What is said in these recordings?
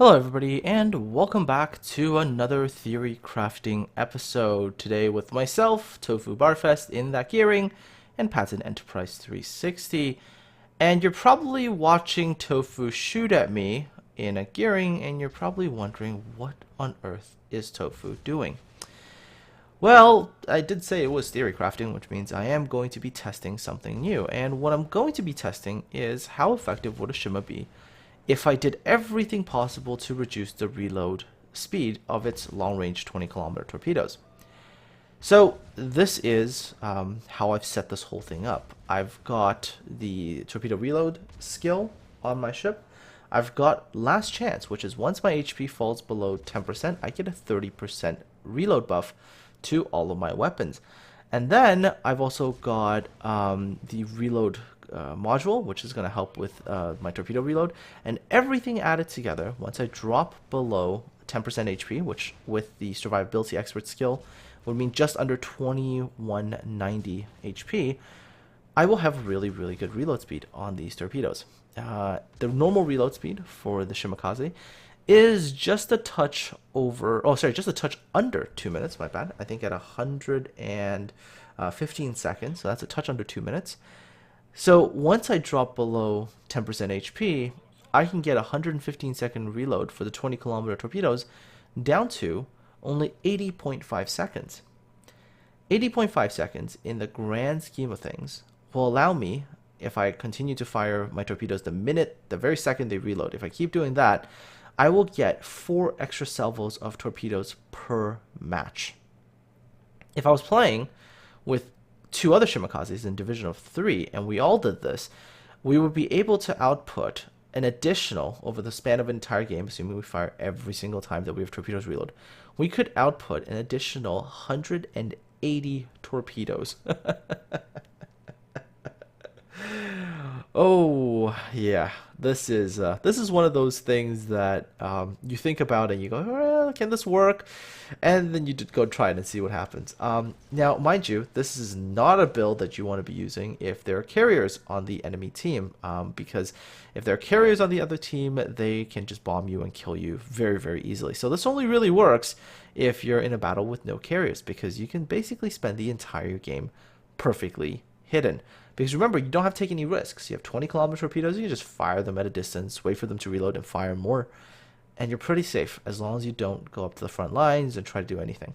Hello everybody and welcome back to another theory crafting episode today with myself, Tofu Barfest in that gearing, and Patent Enterprise 360. And you're probably watching Tofu shoot at me in a gearing and you're probably wondering what on earth is Tofu doing? Well, I did say it was theory crafting, which means I am going to be testing something new. And what I'm going to be testing is how effective would a Shima be if I did everything possible to reduce the reload speed of its long-range 20-kilometer torpedoes. So this is how I've set this whole thing up. I've got the torpedo reload skill on my ship. I've got last chance, which is once my HP falls below 10%, I get a 30% reload buff to all of my weapons. And then I've also got the reload module, which is going to help with my torpedo reload, and everything added together. Once I drop below 10% HP, which with the survivability expert skill would mean just under 2190 HP, I will have really good reload speed on these torpedoes. The normal reload speed for the Shimakaze is just a touch over, just a touch under 2 minutes, my bad. I think at 115 seconds, so that's a touch under 2 minutes. So once I drop below 10% HP, I can get a 115-second reload for the 20-kilometer torpedoes down to only 80.5 seconds. 80.5 seconds in the grand scheme of things will allow me, if I continue to fire my torpedoes the very second they reload, if I keep doing that, I will get 4 extra salvos of torpedoes per match. If I was playing with 2 other Shimakazes in Division of 3, and we all did this, we would be able to output an additional, over the span of an entire game, assuming we fire every single time that we have torpedoes reload, we could output an additional 180 torpedoes. Oh, yeah. This is one of those things that you think about and you go, well, can this work? And then you go try it and see what happens. Now, mind you, this is not a build that you want to be using if there are carriers on the enemy team, because if there are carriers on the other team, they can just bomb you and kill you very easily. So this only really works if you're in a battle with no carriers, because you can basically spend the entire game perfectly hidden. Because remember, you don't have to take any risks. You have 20-kilometer torpedoes, you can just fire them at a distance, wait for them to reload, and fire more. And you're pretty safe, as long as you don't go up to the front lines and try to do anything.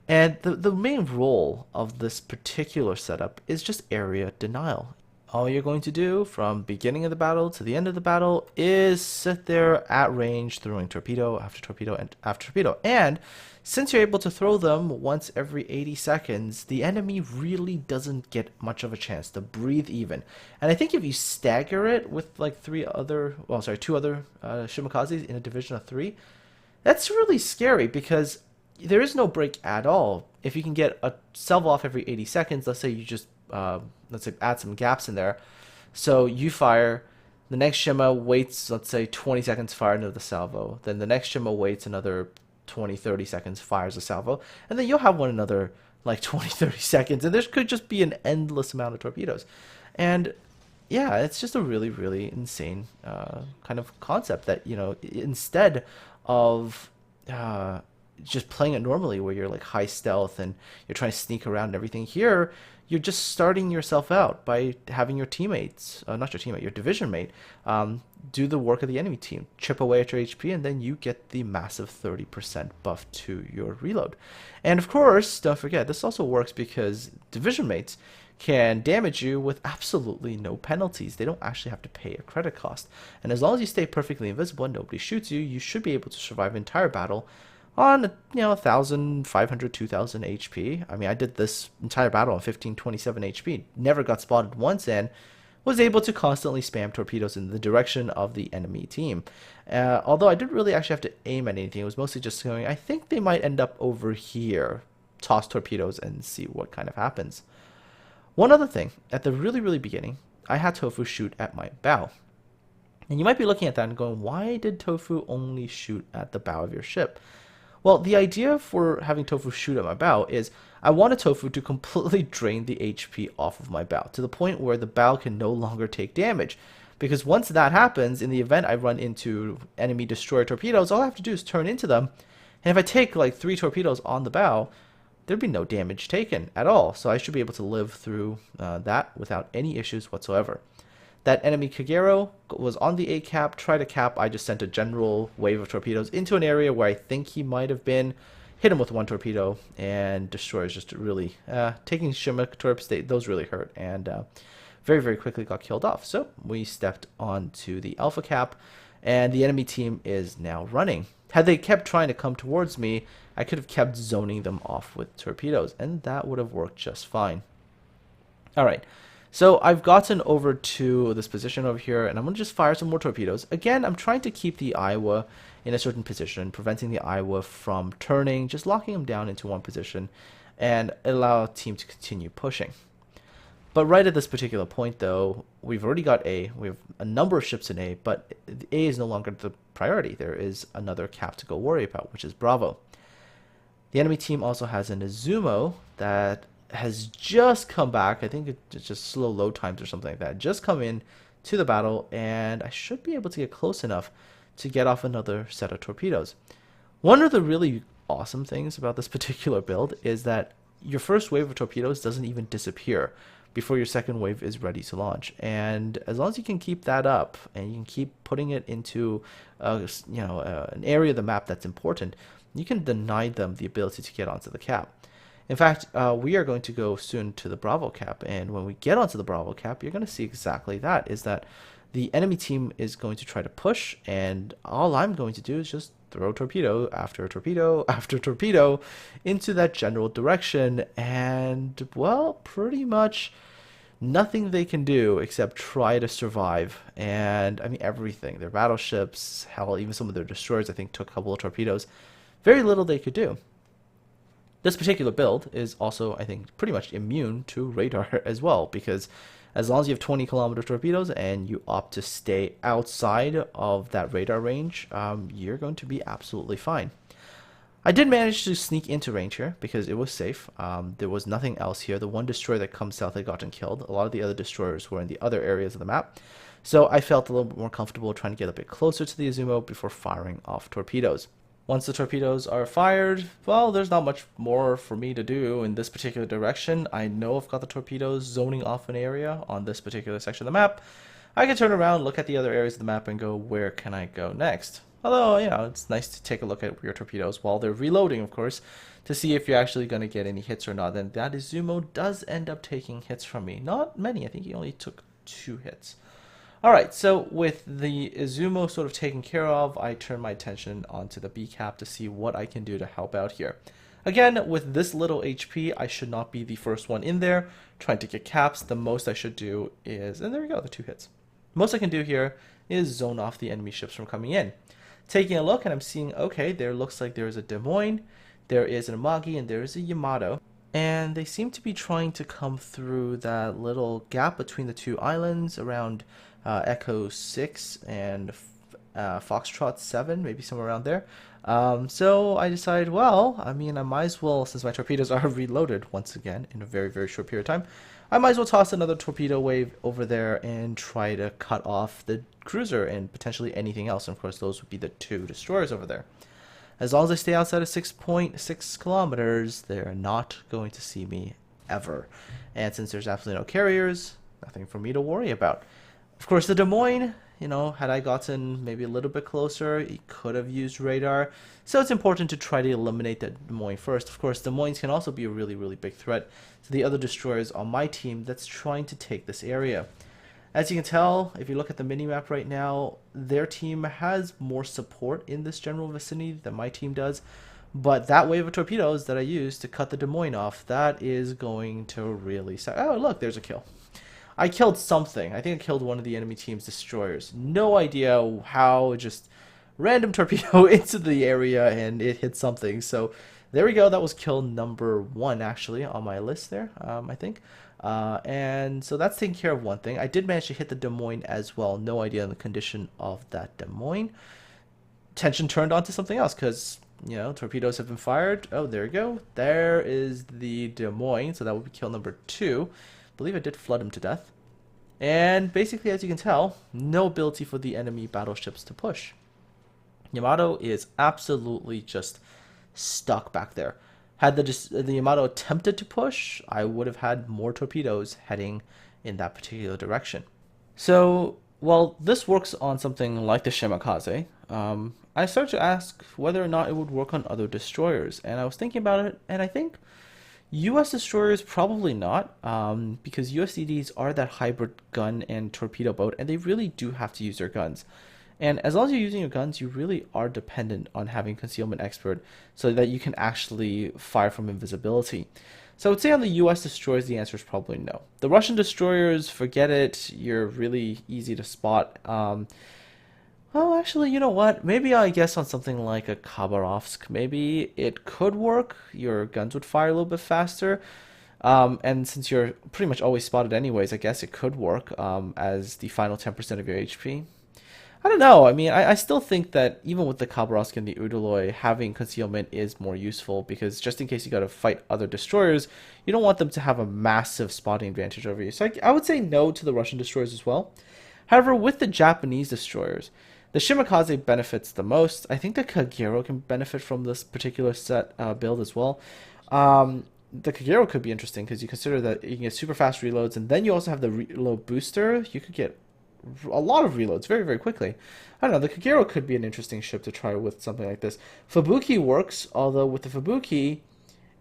And the main role of this particular setup is just area denial. All you're going to do from beginning of the battle to the end of the battle is sit there at range, throwing torpedo after torpedo and after torpedo. And since you're able to throw them once every 80 seconds, the enemy really doesn't get much of a chance to breathe even. And I think if you stagger it with like 2 other Shimakazes in a division of 3, that's really scary because there is no break at all. If you can get a salvo off every 80 seconds, let's say you just let's say add some gaps in there. So you fire, the next Shima waits, let's say 20 seconds, fire another salvo. Then the next Shima waits another 20-30 seconds, fires a salvo. And then you'll have one another like 20-30 seconds. And there could just be an endless amount of torpedoes. And yeah, it's just a really insane kind of concept that, you know, instead of just playing it normally where you're like high stealth and you're trying to sneak around and everything, here you're just starting yourself out by having your teammates, not your teammate, your division mate, do the work of the enemy team, chip away at your HP, and then you get the massive 30% buff to your reload. And of course, don't forget, this also works because division mates can damage you with absolutely no penalties. They don't actually have to pay a credit cost. And as long as you stay perfectly invisible and nobody shoots you, you should be able to survive an entire battle on 1,500, 2,000 HP. I mean, I did this entire battle on 1527 HP, never got spotted once, and was able to constantly spam torpedoes in the direction of the enemy team. Although I didn't really actually have to aim at anything, it was mostly just going, I think they might end up over here, toss torpedoes and see what kind of happens. One other thing, at the really beginning, I had Tofu shoot at my bow. And you might be looking at that and going, why did Tofu only shoot at the bow of your ship? Well, the idea for having Tofu shoot at my bow is I wanted Tofu to completely drain the HP off of my bow to the point where the bow can no longer take damage. because once that happens, in the event I run into enemy destroyer torpedoes, all I have to do is turn into them, and if I take like 3 torpedoes on the bow, there'd be no damage taken at all, so I should be able to live through that without any issues whatsoever. That enemy Kagero was on the A cap, tried to cap. I just sent a general wave of torpedoes into an area where I think he might have been, hit him with 1 torpedo, and destroyers just really taking Shimak torps. Those really hurt, and very, very quickly got killed off. So we stepped onto the Alpha cap, and the enemy team is now running. Had they kept trying to come towards me, I could have kept zoning them off with torpedoes, and that would have worked just fine. Alright, so I've gotten over to this position over here, and I'm going to just fire some more torpedoes. Again, I'm trying to keep the Iowa in a certain position, preventing the Iowa from turning, just locking them down into one position, and allow the team to continue pushing. But right at this particular point, though, we've already got A. We have a number of ships in A, but A is no longer the priority. There is another cap to go worry about, which is Bravo. The enemy team also has an Izumo that has just come back. I think it's just slow load times or something like that. Just come in to the battle, and I should be able to get close enough to get off another set of torpedoes. One of the really awesome things about this particular build is that your first wave of torpedoes doesn't even disappear before your second wave is ready to launch, and as long as you can keep that up and you can keep putting it into an area of the map that's important, you can deny them the ability to get onto the cap. In fact, we are going to go soon to the Bravo cap, and when we get onto the Bravo cap, you're going to see exactly that, is that the enemy team is going to try to push, and all I'm going to do is just throw torpedo after torpedo after torpedo into that general direction, and, well, pretty much nothing they can do except try to survive. And, I mean, everything. Their battleships, hell, even some of their destroyers, I think, took a couple of torpedoes. Very little they could do. This particular build is also, I think, pretty much immune to radar as well, because as long as you have 20-kilometer torpedoes and you opt to stay outside of that radar range, you're going to be absolutely fine. I did manage to sneak into range here because it was safe. There was nothing else here. The one destroyer that comes south had gotten killed. A lot of the other destroyers were in the other areas of the map. So I felt a little bit more comfortable trying to get a bit closer to the Izumo before firing off torpedoes. Once the torpedoes are fired, well, there's not much more for me to do in this particular direction. I know I've got the torpedoes zoning off an area on this particular section of the map. I can turn around, look at the other areas of the map, and go, where can I go next? Although, it's nice to take a look at your torpedoes while they're reloading, of course, to see if you're actually going to get any hits or not. And that Izumo does end up taking hits from me. Not many. I think he only took 2 hits. Alright, so with the Izumo sort of taken care of, I turn my attention onto the B cap to see what I can do to help out here. Again, with this little HP, I should not be the first one in there trying to get caps. The most I should do is, and there we go, the 2 hits. Most I can do here is zone off the enemy ships from coming in. Taking a look, and I'm seeing, okay, there looks like there is a Des Moines, there is an Amagi, and there is a Yamato. And they seem to be trying to come through that little gap between the 2 islands around Echo 6 and Foxtrot 7, maybe somewhere around there. So I decided, well, I mean, I might as well, since my torpedoes are reloaded once again in a very, very short period of time, I might as well toss another torpedo wave over there and try to cut off the cruiser and potentially anything else. And of course, those would be the 2 destroyers over there. As long as I stay outside of 6.6 kilometers, they're not going to see me ever. And since there's absolutely no carriers, nothing for me to worry about. Of course, the Des Moines, had I gotten maybe a little bit closer, he could have used radar. So it's important to try to eliminate that Des Moines first. Of course, Des Moines can also be a really, really big threat to the other destroyers on my team that's trying to take this area. As you can tell, if you look at the minimap right now, their team has more support in this general vicinity than my team does. But that wave of torpedoes that I used to cut the Des Moines off, that is going to really... Oh, look, there's a kill. I killed something. I think I killed one of the enemy team's destroyers. No idea how, just random torpedo into the area and it hit something. So there we go. That was kill number 1 actually on my list there, I think. And so that's taking care of one thing. I did manage to hit the Des Moines as well. No idea on the condition of that Des Moines. Tension turned on to something else because, torpedoes have been fired. Oh, there we go. There is the Des Moines. So that would be kill number 2. I believe I did flood him to death. And basically, as you can tell, no ability for the enemy battleships to push. Yamato is absolutely just stuck back there. Had the Yamato attempted to push, I would have had more torpedoes heading in that particular direction. So, while this works on something like the Shimakaze, I started to ask whether or not it would work on other destroyers. And I was thinking about it, and I think US destroyers probably not, because USDDs are that hybrid gun and torpedo boat, and they really do have to use their guns. And as long as you're using your guns, you really are dependent on having Concealment Expert so that you can actually fire from invisibility. So I would say on the US destroyers, the answer is probably no. The Russian destroyers, forget it. You're really easy to spot. Well, actually, you know what? Maybe I guess on something like a Khabarovsk, maybe it could work. Your guns would fire a little bit faster. And since you're pretty much always spotted anyways, I guess it could work as the final 10% of your HP. I don't know. I mean, I still think that even with the Khabarovsk and the Udaloy, having concealment is more useful because just in case you got to fight other destroyers, you don't want them to have a massive spotting advantage over you. So I would say no to the Russian destroyers as well. However, with the Japanese destroyers, the Shimakaze benefits the most. I think the Kagero can benefit from this particular set build as well. The Kagero could be interesting because you consider that you can get super fast reloads, and then you also have the reload booster. You could get a lot of reloads very, very quickly. I don't know, the Kagero could be an interesting ship to try with something like this. Fubuki works, although with the Fubuki,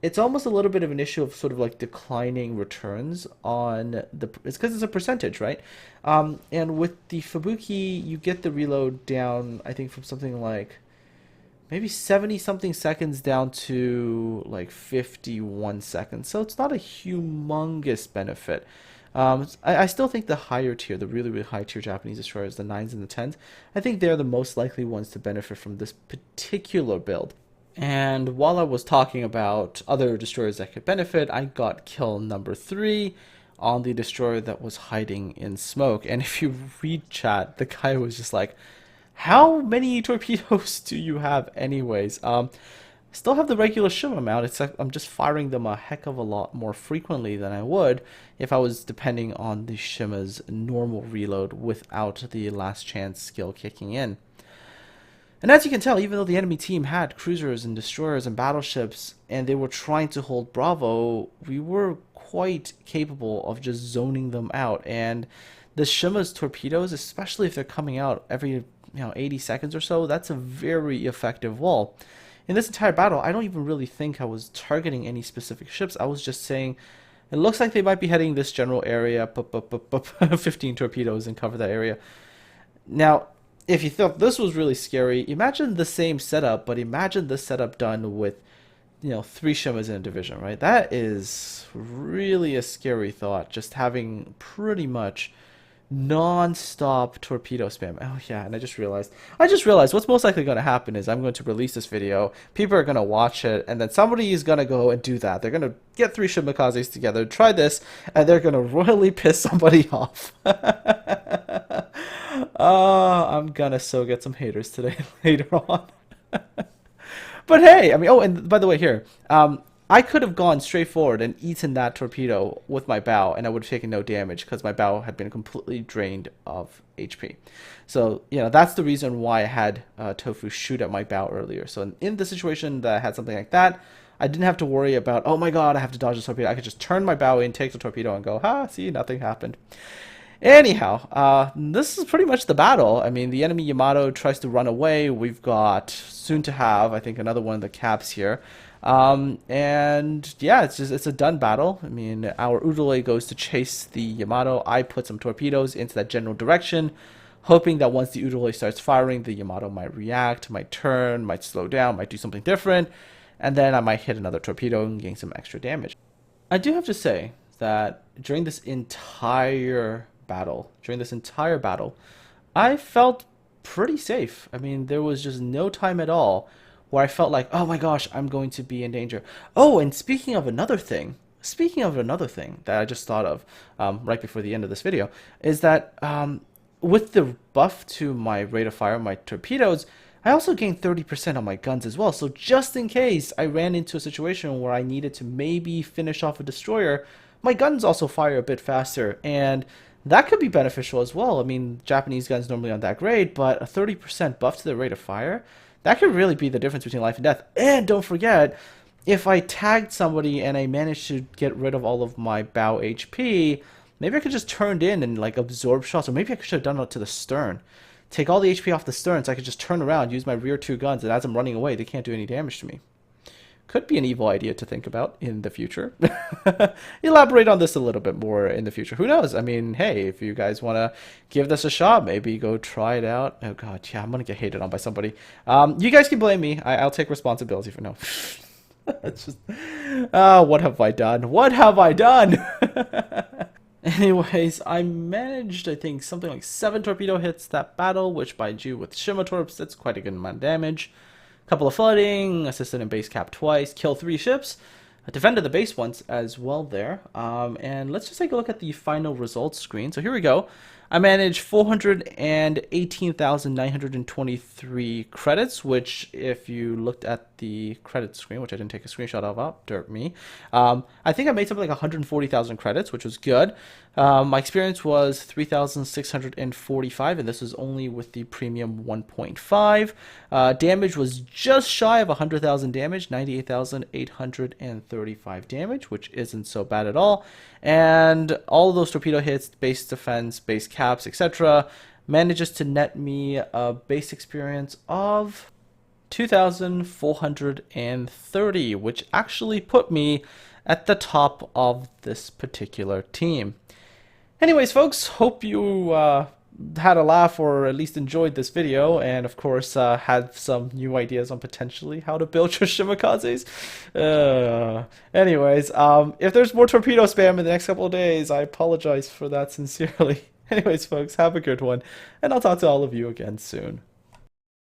it's almost a little bit of an issue of sort of like declining returns on the... It's because it's a percentage, right? And with the Fubuki, you get the reload down, I think, from something like maybe 70-something seconds down to like 51 seconds. So it's not a humongous benefit. I still think the higher tier, the really, really high tier Japanese destroyers, the 9s and the 10s, I think they're the most likely ones to benefit from this particular build. And while I was talking about other destroyers that could benefit, I got kill number 3 on the destroyer that was hiding in smoke. And if you read chat, the guy was just like, how many torpedoes do you have anyways? Still have the regular shim amount. It's like I'm just firing them a heck of a lot more frequently than I would if I was depending on the Shima's normal reload without the last chance skill kicking in. And as you can tell, even though the enemy team had cruisers and destroyers and battleships and they were trying to hold Bravo, we were quite capable of just zoning them out. And the Shima's torpedoes, especially if they're coming out every 80 seconds or so, that's a very effective wall. In this entire battle, I don't even really think I was targeting any specific ships. I was just saying, it looks like they might be heading this general area, 15 torpedoes and cover that area. Now, if you thought this was really scary, imagine the same setup, but imagine this setup done with, 3 Shimas in a division, right? That is really a scary thought, just having pretty much non-stop torpedo spam. Oh yeah, and I just realized what's most likely going to happen is I'm going to release this video, people are going to watch it, and then somebody is going to go and do that. They're going to get 3 Shimakazes together, try this, and they're going to royally piss somebody off. I'm gonna so get some haters today later on. But hey, I mean, oh, and by the way, here, I could have gone straight forward and eaten that torpedo with my bow, and I would have taken no damage because my bow had been completely drained of HP. So, that's the reason why I had Tofu shoot at my bow earlier. So in the situation that I had something like that, I didn't have to worry about, oh my god, I have to dodge the torpedo. I could just turn my bow in, take the torpedo, and go, see, nothing happened. Anyhow, this is pretty much the battle. I mean, the enemy Yamato tries to run away. We've got soon to have, I think, another one of the caps here. And yeah, it's a done battle. I mean, our Udaloy goes to chase the Yamato. I put some torpedoes into that general direction, hoping that once the Udaloy starts firing, the Yamato might react, might turn, might slow down, might do something different, and then I might hit another torpedo and gain some extra damage. I do have to say that during this entire battle, I felt pretty safe. I mean, there was just no time at all where I felt like, oh my gosh, I'm going to be in danger. Oh, and speaking of another thing that I just thought of right before the end of this video, is that with the buff to my rate of fire, my torpedoes, I also gained 30% on my guns as well. So just in case I ran into a situation where I needed to maybe finish off a destroyer, my guns also fire a bit faster. And That could be beneficial as well. I mean, Japanese guns normally aren't that great, but a 30% buff to the rate of fire, that could really be the difference between life and death. And don't forget, if I tagged somebody and I managed to get rid of all of my bow HP, maybe I could just turn it in and like absorb shots, or maybe I should have done it to the stern. Take all the HP off the stern so I could just turn around, use my rear two guns, and as I'm running away, they can't do any damage to me. Could be an evil idea to think about in the future. Elaborate on this a little bit more in the future. Who knows? I mean, hey, if you guys want to give this a shot, maybe go try it out. Oh god, yeah, I'm gonna get hated on by somebody. You guys can blame me. I'll take responsibility for no. It's just, what have I done? What have I done? Anyways, I managed, I think, something like 7 torpedo hits that battle, which by Jew with Shima torps, that's quite a good amount of damage. Couple of flooding, assisted in base cap twice, kill 3 ships, defended the base once as well there. And let's just take a look at the final results screen. So here we go. I managed 418,923 credits, which if you looked at the credit screen, which I didn't take a screenshot of, derp me. I think I made something like 140,000 credits, which was good. My experience was 3,645, and this was only with the premium 1.5. Damage was just shy of 100,000 damage, 98,835 damage, which isn't so bad at all. And all of those torpedo hits, base defense, base caps, etc., manages to net me a base experience of 2,430, which actually put me at the top of this particular team. Anyways, folks, hope you had a laugh or at least enjoyed this video, and of course had some new ideas on potentially how to build your Shimakazes. Anyways, if there's more torpedo spam in the next couple of days, I apologize for that sincerely. Anyways, folks, have a good one, and I'll talk to all of you again soon.